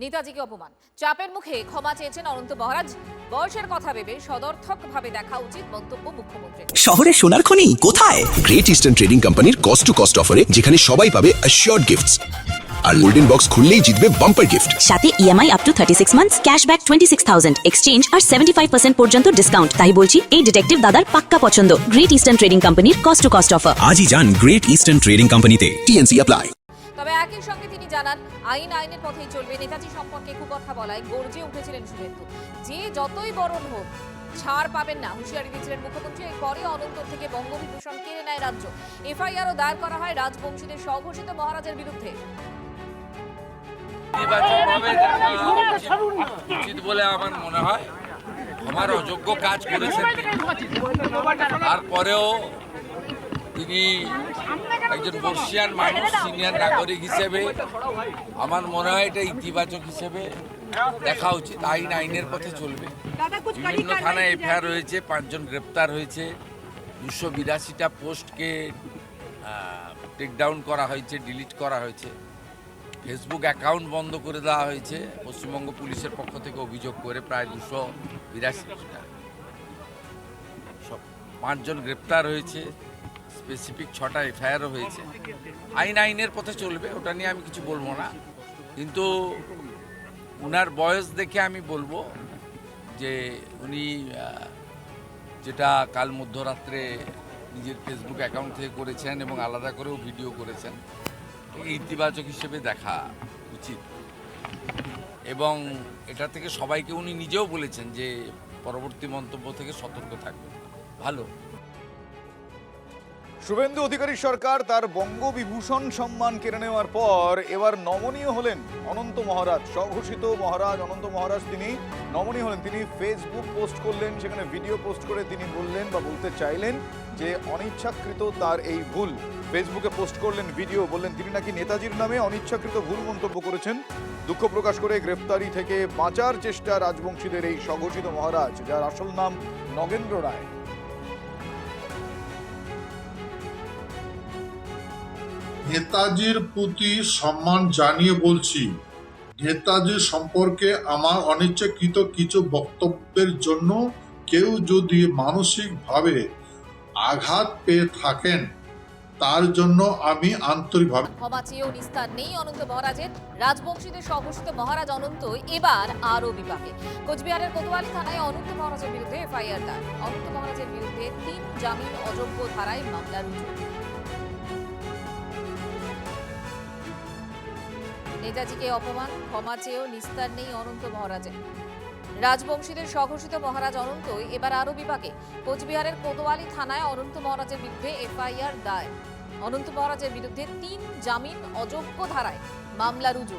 নেতাজিকে অপমান, চাপের মুখে ক্ষমা চেয়েছেন অনন্ত মহারাজ। বয়সের কথা ভেবে সদর্থকভাবে দেখা উচিত মন্তব্য মুখ্যমন্ত্রী। শহরে সোনার খনি কোথায়? গ্রেট ইস্টার্ন ট্রেডিং কোম্পানির কস্ট টু কস্ট অফারে, যেখানে সবাই পাবে অ্যাসিওরড গিফটস আর গোল্ডেন বক্স খুললেই জিতবে বাম্পার গিফট। সাথে EMI up to 36 months, cashback 26,000, exchange আর 75% পর্যন্ত ডিসকাউন্ট। তাই বলছি, এই ডিটেকটিভ দাদার পাক্কা পছন্দ। গ্রেট ইস্টার্ন ট্রেডিং কোম্পানির কস্ট টু কস্ট অফার। আজই যান গ্রেট ইস্টার্ন ট্রেডিং কোম্পানিতে। TNC apply. তবে একই সঙ্গে তিনি জানান, আইনের পথেই চলবে। নেতাজি সম্পর্কে কুকথা বলায় গর্জে উঠেছিলেন শুভেন্দু। যে যতই বরণ হোক, ছাড় পাবেন না, হুঁশিয়ারি দিয়েছিলেন মুখ্যমন্ত্রী। এরপরে অনন্ত থেকে বঙ্গবিভূষণ কেড়ে নেয় রাজ্য। এফআইআরও দায়ের করা হয় রাজবংশীদের স্বঘোষিত মহারাজের বিরুদ্ধে। উচিত বলে আমার মনে হয়। আমার অযোগ্য কাজ করেছেন, তারপরেও তিনি একজন বর্ষিয়ান মানুষ, সিনিয়র নাগরিক হিসেবে আমার মনে হয় এটা ইতিবাচক হিসেবে দেখা উচিত। আইনের পথে চলবে। বিভিন্ন থানায় এফআইআর হয়েছে, 5 জন গ্রেপ্তার হয়েছে, 282টা পোস্টকে টেকডাউন করা হয়েছে, ডিলিট করা হয়েছে, ফেসবুক অ্যাকাউন্ট বন্ধ করে দেওয়া হয়েছে পশ্চিমবঙ্গ পুলিশের পক্ষ থেকে অভিযোগ করে প্রায় 282টা। 5 জন গ্রেপ্তার হয়েছে, স্পেসিফিক 6টা এফআইআরও হয়েছে। আইনের পথে চলবে, ওটা নিয়ে আমি কিছু বলবো না। কিন্তু উনার বয়স দেখে আমি বলবো যে উনি যেটা কাল মধ্যরাত্রে নিজের ফেসবুক অ্যাকাউন্ট থেকে করেছেন এবং আলাদা করেও ভিডিও করেছেন, ইতিবাচক হিসেবে দেখা উচিত। এবং এটা থেকে সবাইকে উনি নিজেও বলেছেন যে পরবর্তী মন্তব্য থেকে সতর্ক থাকবে। ভালো। শুভেন্দু অধিকারী সরকার তার বঙ্গবিভূষণ সম্মান কেড়ে নেওয়ার পর এবার নমনীয় হলেন অনন্ত মহারাজ। স্বঘোষিত মহারাজ অনন্ত মহারাজ তিনি নমনীয় হলেন। তিনি ফেসবুক পোস্ট করলেন, সেখানে ভিডিও পোস্ট করে তিনি বললেন বা বলতে চাইলেন যে অনিচ্ছাকৃত তার এই ভুল। ফেসবুকে পোস্ট করলেন, ভিডিও বললেন তিনি নাকি নেতাজির নামে অনিচ্ছাকৃত ভুল মন্তব্য করেছেন। দুঃখ প্রকাশ করে গ্রেফতারি থেকে বাঁচার চেষ্টা রাজবংশীদের এই স্বঘোষিত মহারাজ, যার আসল নাম নগেন্দ্র রায়। নেতাজির প্রতি সম্মান জানিয়ে বলছি, নেতাজি সম্পর্কে আমার অনিচ্ছাকৃত কিছু বক্তব্যের জন্য কেউ যদি মানসিকভাবে আঘাত পেয়ে থাকেন, তার জন্য আমি আন্তরিকভাবে ক্ষমা চেয়েও নিস্তার নেই অনন্ত মহারাজের। রাজবংশীদের স্বঘোষিত মহারাজ অনন্ত এবার আরও বিপাকে। কোচবিহারের কোতোয়ালি থানায় অনন্ত মহারাজের বিরুদ্ধে এফআইআর দায়ের। অনন্ত মহারাজের বিরুদ্ধে 3 জামিন অযোগ্য ধারায় মামলা রুজু। নেতাজিকে অপমান, ক্ষমা চেয়েও নিস্তার নেই অনন্ত মহারাজের। রাজবংশীদের স্বঘোষিত মহারাজ অনন্ত এবার আরও বিপাকে। কোচবিহারের কোতোয়ালি থানায় অনন্ত মহারাজের বিরুদ্ধে এফআইআর দায়ের। অনন্ত মহারাজের বিরুদ্ধে 3 জামিন অযোগ্য ধারায় মামলা রুজু।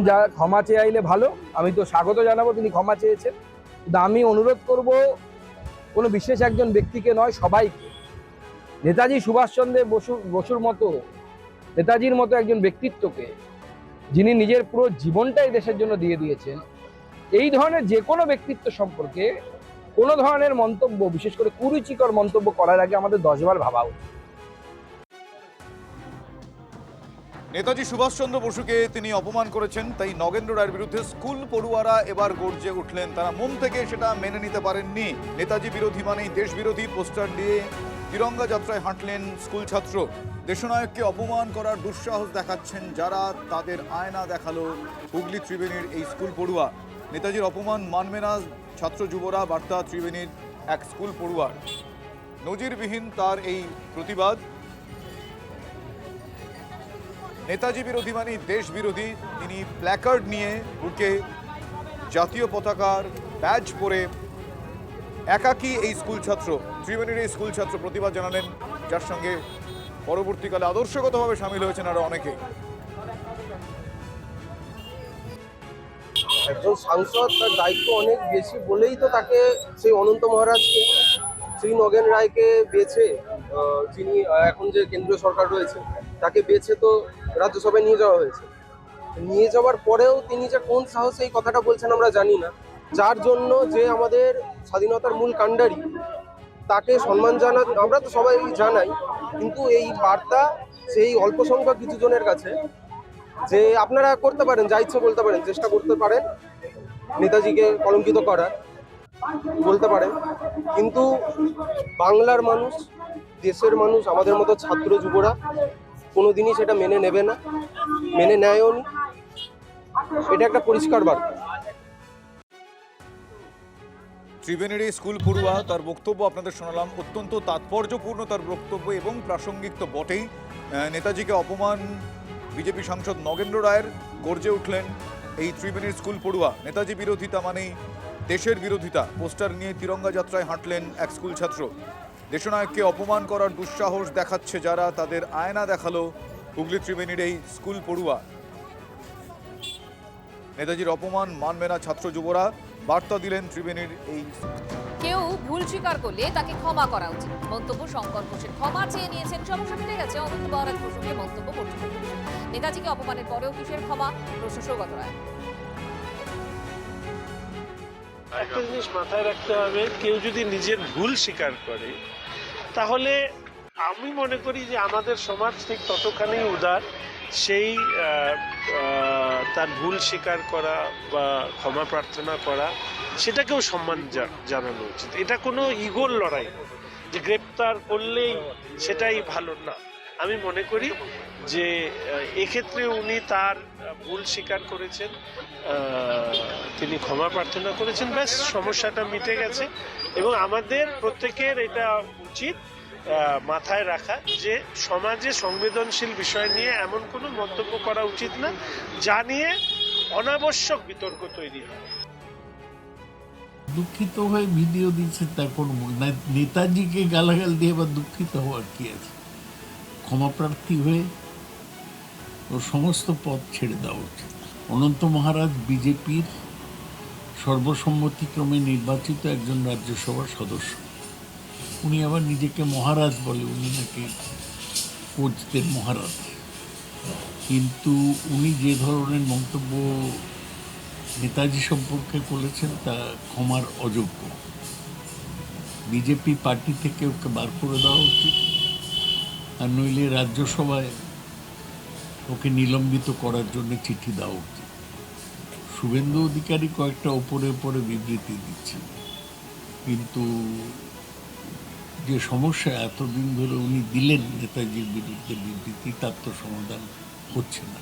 যা ক্ষমা চেয়ে আইলে ভালো, আমি তো স্বাগত জানাবো তিনি ক্ষমা চেয়েছেন। কিন্তু আমি অনুরোধ করব, কোনো বিশেষ একজন ব্যক্তিকে নয়, সবাইকে। নেতাজি সুভাষচন্দ্র বসুর মতো, নেতাজির মতো একজন ব্যক্তিত্বকে, যিনি নিজের পুরো জীবনটাই দেশের জন্য দিয়ে দিয়েছেন, এই ধরনের যে কোনো ব্যক্তিত্ব সম্পর্কে কোনো ধরনের মন্তব্য, বিশেষ করে কুরুচিকর মন্তব্য করার আগে আমাদের 10 বার ভাবা উচিত। নেতাজি সুভাষচন্দ্র বসুকে তিনি অপমান করেছেন, তাই নগেন্দ্র রায়ের বিরুদ্ধে স্কুল পড়ুয়ারা এবার গর্জে উঠলেন। তারা মন থেকে সেটা মেনে নিতে পারেননি। নেতাজি বিরোধী মানেই দেশ বিরোধী পোস্টার নিয়ে তিরঙ্গা যাত্রায় হাঁটলেন স্কুল ছাত্র। দেশনায়ককে অপমান করার দুঃসাহস দেখাচ্ছেন যারা, তাদের আয়না দেখালো হুগলি ত্রিবেণীর এই স্কুল পড়ুয়া। নেতাজির অপমান মানবে না ছাত্র যুবরা, বার্তা ত্রিবেণীর এক স্কুল পড়ুয়ার। নজিরবিহীন তার এই প্রতিবাদ। নেতাজি বিরোধী মানে দেশ বিরোধী। তিনি প্ল্যাকার্ড নিয়ে বুকে জাতীয় পতাকার ব্যাজ পরে একাকী এই স্কুল ছাত্র, ত্রিবেণীর এই স্কুল ছাত্র প্রতিবাদ জানালেন, যার সঙ্গে পরবর্তীকালে আদর্শগতভাবে সামিল হয়েছেন আরো অনেকে। একজন সাংসদ, তার দায়িত্ব অনেক বেশি বলেই তো তাকে, সেই অনন্ত মহারাজকে, শ্রী নগেন রায়কে বেছে, যিনি এখন যে কেন্দ্রীয় সরকার রয়েছে, তাকে বেছে তো রাজ্যসভায় নিয়ে যাওয়া হয়েছে। নিয়ে যাওয়ার পরেও তিনি যে কোন সাহসে এই কথাটা বলছেন আমরা জানি না। যার জন্য যে আমাদের স্বাধীনতার মূল কাণ্ডারি, তাকে সম্মান জানা, আমরা তো সবাই জানাই, কিন্তু এই বার্তা সেই অল্প সংখ্যক কিছু জনের কাছে যে আপনারা করতে পারেন, যা ইচ্ছে বলতে পারেন, চেষ্টা করতে পারেন নেতাজিকে কলঙ্কিত করার, বলতে পারেন, কিন্তু বাংলার মানুষ, দেশের মানুষ, আমাদের মতো ছাত্র যুবরা কোনোদিনই সেটা মেনে নেবে না, মেনে নেয়ও নি। এটা একটা পরিষ্কার বার্তা। ত্রিবেণীর এই স্কুল পড়ুয়া তার বক্তব্য আপনাদের শোনালাম, অত্যন্ত তাৎপর্যপূর্ণ তার বক্তব্য এবং প্রাসঙ্গিক তো বটেই। নেতাজিকে অপমান বিজেপি সাংসদ নগেন্দ্র রায়ের, গর্জে উঠলেন এই ত্রিবেণীর স্কুল পড়ুয়া। নেতাজি বিরোধিতা মানেই দেশের বিরোধিতা, পোস্টার নিয়ে তিরঙ্গা যাত্রায় হাঁটলেন এক স্কুল ছাত্র। দেশনায়ককে অপমান করার দুঃসাহস দেখাচ্ছে যারা, তাদের আয়না দেখালো হুগলি ত্রিবেণীর এই স্কুল পড়ুয়া। নেতাজির অপমান মানবে না ছাত্র যুবরা, বার্তা দিলেন ত্রিবেণীর এই। কেউ ভুল স্বীকার করলে তাকে ক্ষমা করা উচিত, মন্তব্য শঙ্কর ঘোষের। ক্ষমা চেয়ে নিয়েছেন, সমস্যা মিটে গেছে, অনন্ত মহারাজ প্রসঙ্গে মন্তব্য করছেন। নেতাজিকে অপমানের পরেও কিসের ক্ষমা, প্রশ্ন সৌগত রায়। একটা জিনিস মাথায় রাখতে হবে, কেউ যদি নিজের ভুল স্বীকার করে তাহলে আমি মনে করি যে আমাদের সমাজ ঠিক ততখানি উদার, সেই তার ভুল স্বীকার করা বা ক্ষমা প্রার্থনা করা সেটাকেও সম্মান জানানো উচিত। এটা কোনো ইগোর লড়াই যে গ্রেপ্তার করলেই সেটাই ভালো না। আমি মনে করি যে এক্ষেত্রে উনি তার ভুল স্বীকার করেছেন, তিনি ক্ষমা প্রার্থনা করেছেন, ব্যাস সমস্যাটা মিটে গেছে। এবং আমাদের প্রত্যেকের এটা উচিত মাথায় রাখা যে সমাজে সংবেদনশীল বিষয় নিয়ে এমন কোনো মন্তব্য করা উচিত না যা নিয়ে অনাবশ্যক বিতর্ক তৈরি হয়। দুঃখিত হয়ে ভিডিও দিচ্ছে, তার কোনো নেতাজিকে গালাগাল দিয়ে বা দুঃখিত হওয়ার কি আছে? ক্ষমাপ্রার্থী হয়ে ও সমস্ত পদ ছেড়ে দেওয়া উচিত। অনন্ত মহারাজ বিজেপির সর্বসম্মতিক্রমে নির্বাচিত একজন রাজ্যসভার সদস্য। উনি আবার নিজেকে মহারাজ বলে, উনি নাকি কোচদের মহারাজ। কিন্তু উনি যে ধরনের মন্তব্য নেতাজি সম্পর্কে করেছেন তা ক্ষমার অযোগ্য। বিজেপি পার্টি থেকে ওকে বার করে দেওয়া উচিত, আর নইলে রাজ্যসভায় ওকে নিলম্বিত করার জন্য চিঠি দেওয়া উচিত। শুভেন্দু অধিকারী কয়েকটা ওপরে ওপরে বিবৃতি দিচ্ছে, কিন্তু যে সমস্যা এতদিন ধরে উনি দিলেন নেতাজির বিরুদ্ধে বিবৃতি, তার তো সমাধান হচ্ছে না।